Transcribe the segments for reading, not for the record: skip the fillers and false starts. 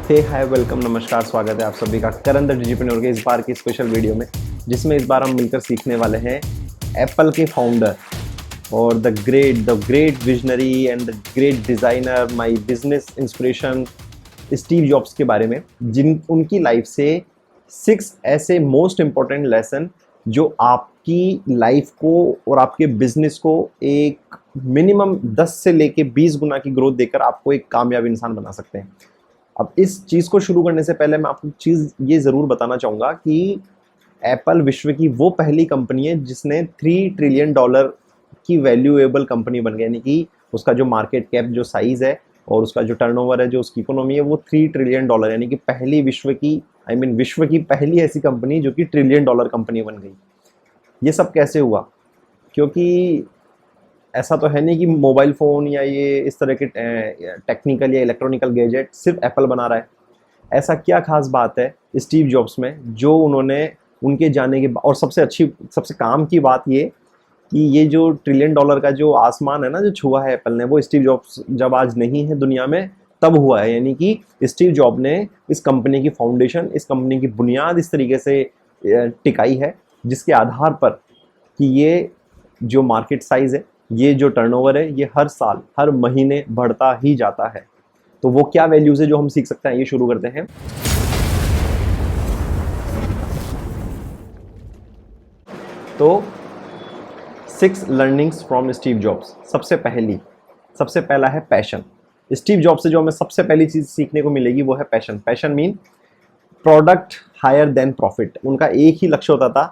हे hi welcome नमस्कार, स्वागत है आप सभी का करण द डिजिटल के इस बार की स्पेशल वीडियो में, जिसमें इस बार हम मिलकर सीखने वाले हैं एप्पल के फाउंडर और the great visionary and the great designer, my business inspiration Steve jobs के बारे में, जिन उनकी लाइफ से 6 ऐसे मोस्ट इम्पॉर्टेंट लेसन जो आपकी लाइफ को और आपके बिजनेस को एक मिनिमम 10 से लेके 20 गुना की ग्रोथ देकर आपको एक कामयाब इंसान बना सकते हैं। अब इस चीज़ को शुरू करने से पहले मैं आपको चीज़ ये ज़रूर बताना चाहूँगा कि एप्पल विश्व की वो पहली कंपनी है जिसने $3 ट्रिलियन की वैल्यूएबल कंपनी बन गई, यानी कि उसका जो मार्केट कैप जो साइज़ है और उसका जो टर्नओवर है, जो उसकी इकोनॉमी है, वो $3 ट्रिलियन, यानी कि पहली विश्व की विश्व की पहली ऐसी कंपनी जो कि $1 ट्रिलियन कंपनी बन गई। ये सब कैसे हुआ? क्योंकि ऐसा तो है नहीं कि मोबाइल फ़ोन या ये इस तरह के टेक्निकल या इलेक्ट्रॉनिकल गैजेट सिर्फ एप्पल बना रहा है। ऐसा क्या खास बात है स्टीव जॉब्स में जो उन्होंने उनके जाने के और सबसे काम की बात ये कि ये जो $1 ट्रिलियन का जो आसमान है ना, जो छुआ है एप्पल ने, वो स्टीव जॉब्स जब आज नहीं है दुनिया में तब हुआ है। यानी कि स्टीव जॉब ने इस कंपनी की फाउंडेशन, इस कंपनी की बुनियाद इस तरीके से टिकाई है जिसके आधार पर कि ये जो मार्केट साइज़ है, ये जो टर्नओवर है, ये हर साल हर महीने बढ़ता ही जाता है। तो वो क्या वैल्यूज़ है जो हम सीख सकते हैं, ये शुरू करते हैं। तो 6 लर्निंग्स फ्रॉम स्टीव जॉब्स। सबसे पहला है पैशन। स्टीव जॉब्स से जो हमें सबसे पहली चीज़ सीखने को मिलेगी वो है passion. Passion mean product higher than profit. उनका एक ही लक्ष्य होता था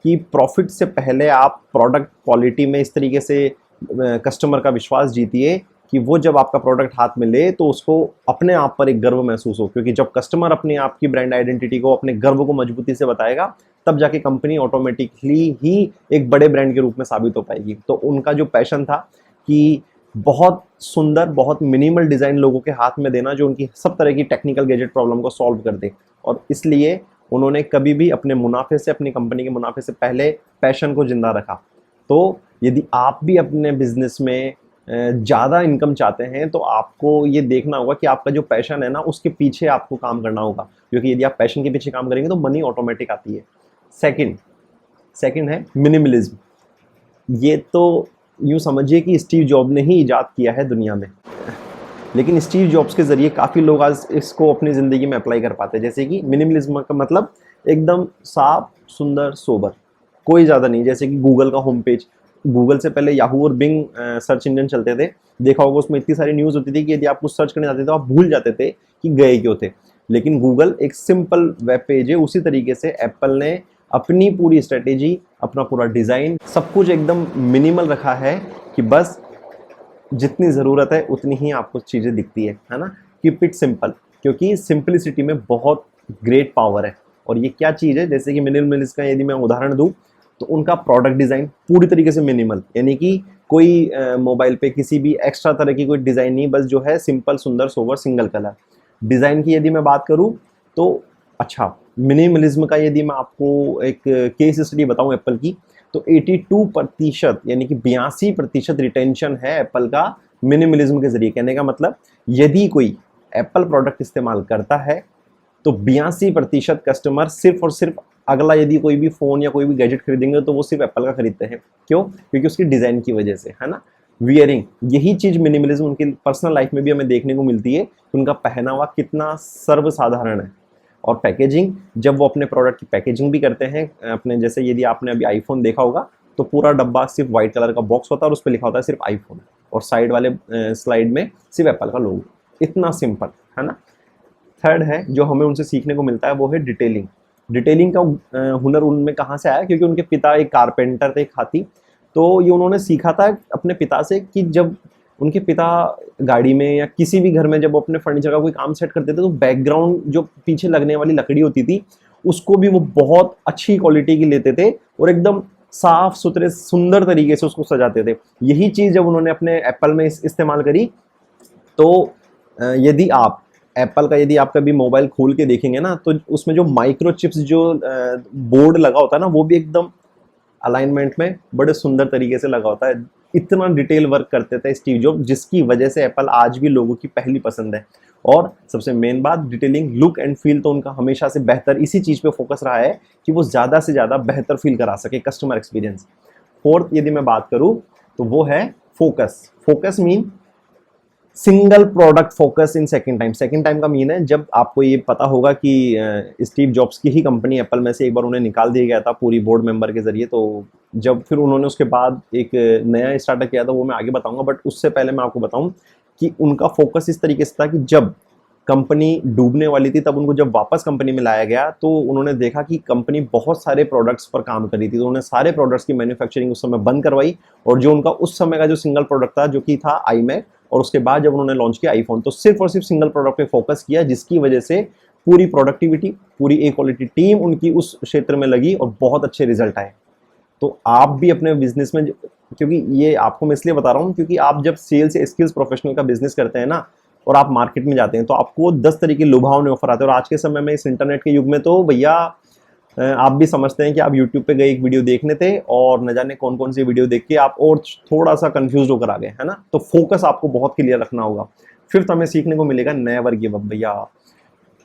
कि प्रॉफिट से पहले आप प्रोडक्ट क्वालिटी में इस तरीके से कस्टमर का विश्वास जीतिए कि वो जब आपका प्रोडक्ट हाथ में ले तो उसको अपने आप पर एक गर्व महसूस हो। क्योंकि जब कस्टमर अपने आप की ब्रांड आइडेंटिटी को, अपने गर्व को मजबूती से बताएगा, तब जाके कंपनी ऑटोमेटिकली ही एक बड़े ब्रांड के रूप में साबित हो पाएगी। तो उनका जो पैशन था कि बहुत सुंदर, बहुत मिनिमल डिज़ाइन लोगों के हाथ में देना जो उनकी सब तरह की टेक्निकल गैजेट प्रॉब्लम को सॉल्व कर दे। और इसलिए उन्होंने कभी भी अपने मुनाफे से, अपनी कंपनी के मुनाफे से पहले पैशन को जिंदा रखा। तो यदि आप भी अपने बिजनेस में ज़्यादा इनकम चाहते हैं तो आपको ये देखना होगा कि आपका जो पैशन है ना, उसके पीछे आपको काम करना होगा। क्योंकि यदि आप पैशन के पीछे काम करेंगे तो मनी ऑटोमेटिक आती है। सेकंड है मिनिमलिज्म। ये तो यूँ समझिए कि स्टीव जॉब ने ही इजाद किया है दुनिया में, लेकिन स्टीव जॉब्स के ज़रिए काफ़ी लोग आज इसको अपनी ज़िंदगी में अप्लाई कर पाते हैं। जैसे कि मिनिमलिज्म का मतलब एकदम साफ, सुंदर, सोबर, कोई ज़्यादा नहीं। जैसे कि गूगल का होम पेज, गूगल से पहले याहू और बिंग सर्च इंजन चलते थे। देखा होगा उसमें इतनी सारी न्यूज़ होती थी कि यदि आप कुछ सर्च करने जाते थे तो आप भूल जाते थे कि गए क्यों थे। लेकिन गूगल एक सिंपल वेब पेज है। उसी तरीके से एप्पल ने अपनी पूरी स्ट्रेटेजी, अपना पूरा डिज़ाइन, सब कुछ एकदम मिनिमल रखा है कि बस जितनी ज़रूरत है उतनी ही आपको चीज़ें दिखती है ना। कीप इट सिंपल, क्योंकि सिंपलिसिटी में बहुत ग्रेट पावर है। और ये क्या चीज़ है, जैसे कि मिनिमलिस्ट का यदि मैं उदाहरण दूँ तो उनका प्रोडक्ट डिज़ाइन पूरी तरीके से मिनिमल, यानी कि कोई मोबाइल पे किसी भी एक्स्ट्रा तरह की कोई डिज़ाइन नहीं, बस जो है सिंपल, सुंदर, सोबर, सिंगल कलर। डिज़ाइन की यदि मैं बात करूँ तो अच्छा, मिनिमलिज्म का यदि मैं आपको एक केस स्टडी बताऊँ एप्पल की, तो 82% यानी कि 82% रिटेंशन है एप्पल का मिनिमलिज्म के जरिए। कहने का मतलब यदि कोई एप्पल प्रोडक्ट इस्तेमाल करता है तो 82% कस्टमर सिर्फ और सिर्फ अगला यदि कोई भी फ़ोन या कोई भी गैजेट खरीदेंगे तो वो सिर्फ एप्पल का खरीदते हैं। क्यों? क्योंकि उसकी डिज़ाइन की वजह से, है ना। वियरिंग, यही चीज़ मिनिमलिज्म उनकी पर्सनल लाइफ में भी हमें देखने को मिलती है कि उनका पहनावा कितना सर्वसाधारण है। और पैकेजिंग, जब वो अपने प्रोडक्ट की पैकेजिंग भी करते हैं अपने, जैसे यदि आपने अभी आईफोन देखा होगा तो पूरा डब्बा सिर्फ वाइट कलर का बॉक्स होता है और उस पर लिखा होता है सिर्फ आईफोन, और साइड वाले स्लाइड में सिर्फ एप्पल का लोगो। इतना सिंपल, है ना। थर्ड है जो हमें उनसे सीखने को मिलता है वो है डिटेलिंग। डिटेलिंग का हुनर उनमें कहाँ से आया? क्योंकि उनके पिता एक कारपेंटर थे, खाती। तो ये उन्होंने सीखा था अपने पिता से कि जब उनके पिता गाड़ी में या किसी भी घर में जब वो अपने फर्नीचर का कोई काम सेट करते थे तो बैकग्राउंड जो पीछे लगने वाली लकड़ी होती थी उसको भी वो बहुत अच्छी क्वालिटी की लेते थे और एकदम साफ सुथरे, सुंदर तरीके से उसको सजाते थे। यही चीज़ जब उन्होंने अपने एप्पल में इस्तेमाल करी तो यदि आप एप्पल का यदि आप कभी मोबाइल खोल के देखेंगे ना तो उसमें जो माइक्रोचिप्स जो बोर्ड लगा होता है ना, वो भी एकदम अलाइनमेंट में बड़े सुंदर तरीके से लगा होता है। इतना डिटेल वर्क करते थे स्टीव जॉब, जिसकी वजह से एप्पल आज भी लोगों की पहली पसंद है। और सबसे मेन बात, डिटेलिंग, लुक एंड फील तो उनका हमेशा से बेहतर इसी चीज़ पे फोकस रहा है कि वो ज़्यादा से ज़्यादा बेहतर फील करा सके कस्टमर एक्सपीरियंस। फोर्थ यदि मैं बात करूँ तो वो है focus. Focus mean single product focus in second time. Second time का मीन है जब आपको ये पता होगा कि स्टीव जॉब्स की ही कंपनी एप्पल में से एक बार उन्हें निकाल दिया गया था पूरी बोर्ड मेंबर के जरिए, तो जब फिर उन्होंने उसके बाद एक नया स्टार्टअप किया था, वो मैं आगे बताऊंगा, बट उससे पहले मैं आपको बताऊं कि उनका फोकस इस तरीके से था कि जब कंपनी डूबने वाली थी तब उनको जब वापस कंपनी में लाया गया तो उन्होंने देखा कि कंपनी बहुत सारे प्रोडक्ट्स पर काम कर रही थी, तो उन्होंने सारे प्रोडक्ट्स की मैन्युफैक्चरिंग उस समय बंद करवाई और जो उनका उस समय का जो सिंगल प्रोडक्ट था जो कि था iMac, और उसके बाद जब उन्होंने लॉन्च किया आईफोन, तो सिर्फ और सिर्फ सिंगल प्रोडक्ट पे फोकस किया, जिसकी वजह से पूरी प्रोडक्टिविटी, पूरी ए क्वालिटी टीम उनकी उस क्षेत्र में लगी और बहुत अच्छे रिजल्ट आए। तो आप भी अपने बिजनेस में, क्योंकि ये आपको मैं इसलिए बता रहा हूँ क्योंकि आप जब सेल्स या स्किल्स प्रोफेशनल का बिजनेस करते हैं ना और आप मार्केट में जाते हैं तो आपको 10 तरीके लुभावने ऑफर आते हैं, और आज के समय में इस इंटरनेट के युग में तो भैया आप भी समझते हैं कि आप YouTube पे गए एक वीडियो देखने थे और न जाने कौन कौन सी वीडियो देख के आप और थोड़ा सा कंफ्यूज होकर आ गए, है ना। तो फोकस आपको बहुत क्लियर रखना होगा। फिफ्थ हमें सीखने को मिलेगा नेवर गिव अप। भैया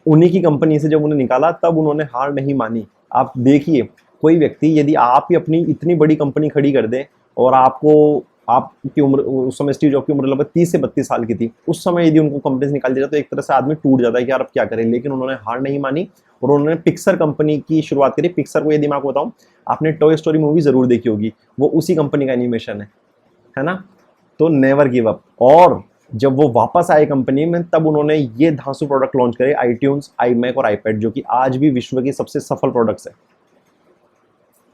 उन्हीं की कंपनी से जब उन्हें निकाला तब उन्होंने हार नहीं मानी। आप देखिए कोई व्यक्ति यदि आप ही अपनी इतनी बड़ी कंपनी खड़ी कर दे और आपकी उम्र उस समय स्टीव जॉब की उम्र लगभग 30 से 32 साल की थी, उस समय यदि उनको कंपनी से निकाल दिया तो एक तरह से आदमी टूट जाता है कि यार अब क्या करें, लेकिन उन्होंने हार नहीं मानी और उन्होंने पिक्सर कंपनी की शुरुआत करी। पिक्सर को यदि मैं आपको बताऊं, आपने टॉय स्टोरी मूवी जरूर देखी होगी, वो उसी कंपनी का एनिमेशन है ना। तो नेवर गिव अप। और जब वो वापस आए कंपनी में तब उन्होंने ये धांसू प्रोडक्ट लॉन्च करे, iTunes, iMac और iPad, जो कि आज भी विश्व की सबसे सफल प्रोडक्ट्स है।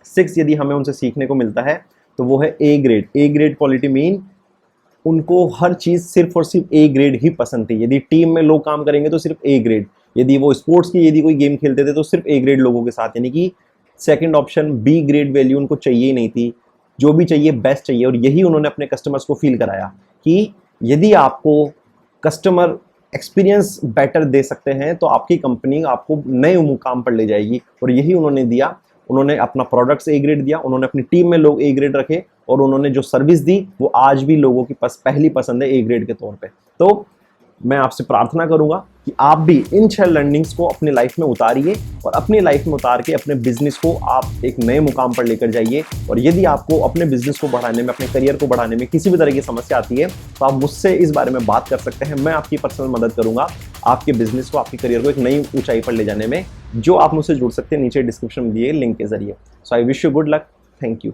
6 यदि हमें उनसे सीखने को मिलता है तो वो है A grade. A grade quality mean उनको हर चीज सिर्फ और सिर्फ ए ग्रेड ही पसंद थी। यदि टीम में लोग काम करेंगे तो सिर्फ ए ग्रेड, यदि वो स्पोर्ट्स की यदि कोई गेम खेलते थे तो सिर्फ ए ग्रेड लोगों के साथ, यानी कि second option B grade value उनको चाहिए ही नहीं थी। जो भी चाहिए बेस्ट चाहिए, और यही उन्होंने अपने कस्टमर्स को फील कराया कि यदि आपको कस्टमर एक्सपीरियंस बेटर दे सकते हैं तो आपकी कंपनी आपको नए मुकाम पर ले जाएगी, और यही उन्होंने दिया। उन्होंने अपना प्रोडक्ट्स ए ग्रेड दिया, उन्होंने अपनी टीम में लोग ए ग्रेड रखे, और उन्होंने जो सर्विस दी वो आज भी लोगों की पहली पसंद है ए ग्रेड के तौर पे। तो मैं आपसे प्रार्थना करूंगा कि आप भी इन 6 लर्निंग्स को अपनी लाइफ में उतारिए और अपनी लाइफ में उतार के अपने बिजनेस को आप एक नए मुकाम पर लेकर जाइए। और यदि आपको अपने बिजनेस को बढ़ाने में, अपने करियर को बढ़ाने में किसी भी तरह की समस्या आती है तो आप मुझसे इस बारे में बात कर सकते हैं। मैं आपकी पर्सनल मदद करूंगा आपके बिजनेस को, आपके करियर को एक नई ऊंचाई पर ले जाने में। जो आप मुझसे जुड़ सकते हैं नीचे डिस्क्रिप्शन में दिए लिंक के जरिए। So I wish you good luck. Thank you.